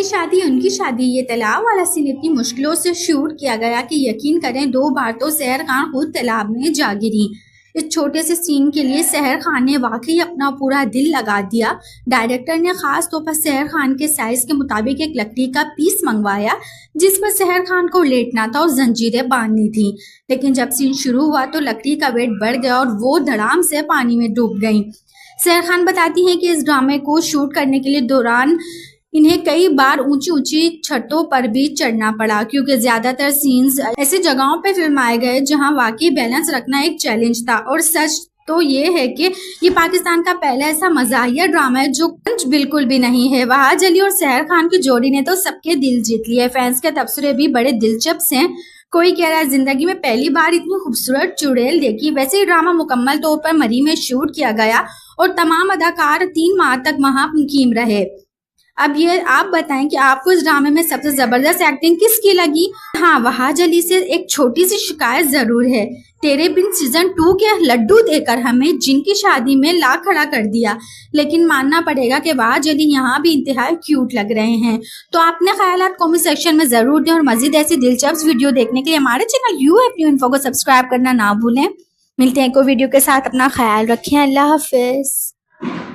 इनकी शादी उनकी शादी ये तालाब वाला सीन इतनी मुश्किलों से शूट किया गया कि यकीन करें 2 बार तो सहर खान खुद तालाब में जा गिरी। इस छोटे से सीन के लिए सहर खान ने वाकई अपना पूरा दिल लगा दिया। डायरेक्टर ने खास तौर पर सहर खान के साइज के मुताबिक एक लकड़ी का पीस मंगवाया जिस पर सहर खान को लेटना था और जंजीरें बांधनी थी। लेकिन जब सीन शुरू हुआ तो लकड़ी का वेट बढ़ गया और वो धड़ाम से पानी में डूब गई। सहर खान बताती हैं कि इस ड्रामे को शूट करने के लिए दौरान इन्हें कई बार ऊंची ऊंची छतों पर भी चढ़ना पड़ा क्योंकि ज्यादातर सीन्स ऐसी जगहों पर फिल्माए गए जहां वाकई बैलेंस रखना एक चैलेंज था। और सच तो ये है कि ये पाकिस्तान का पहला ऐसा मज़ाहिया ड्रामा है जो बिल्कुल भी नहीं है। वहाज अली और सहर खान की जोड़ी ने तो सबके दिल जीत लिए। फैंस के तबसरे भी बड़े दिलचस्प हैं। कोई कह रहा है जिंदगी में पहली बार इतनी खूबसूरत चुड़ैल देखी। वैसे ही ड्रामा मुकम्मल तौर पर मरी में शूट किया गया और तमाम अदाकार 3 माह तक वहां मुकीम रहे। अब ये आप बताएं कि आपको इस ड्रामे में सबसे जबरदस्त एक्टिंग किसकी लगी। हाँ, वहाज अली से एक छोटी सी शिकायत जरूर है। तेरे बिन सीजन 2 के लड्डू देकर हमें जिनकी शादी में ला खड़ा कर दिया। लेकिन मानना पड़ेगा कि वहाज अली यहाँ भी इंतहाई क्यूट लग रहे हैं। तो अपने ख्यालात कमेंट सेक्शन में जरूर दें और मजीद ऐसी दिलचस्प वीडियो देखने के लिए हमारे चैनल UFU इन्फो को सब्सक्राइब करना ना भूलें। मिलते हैं एक और वीडियो के साथ। अपना ख्याल रखें। अल्लाह हाफिज।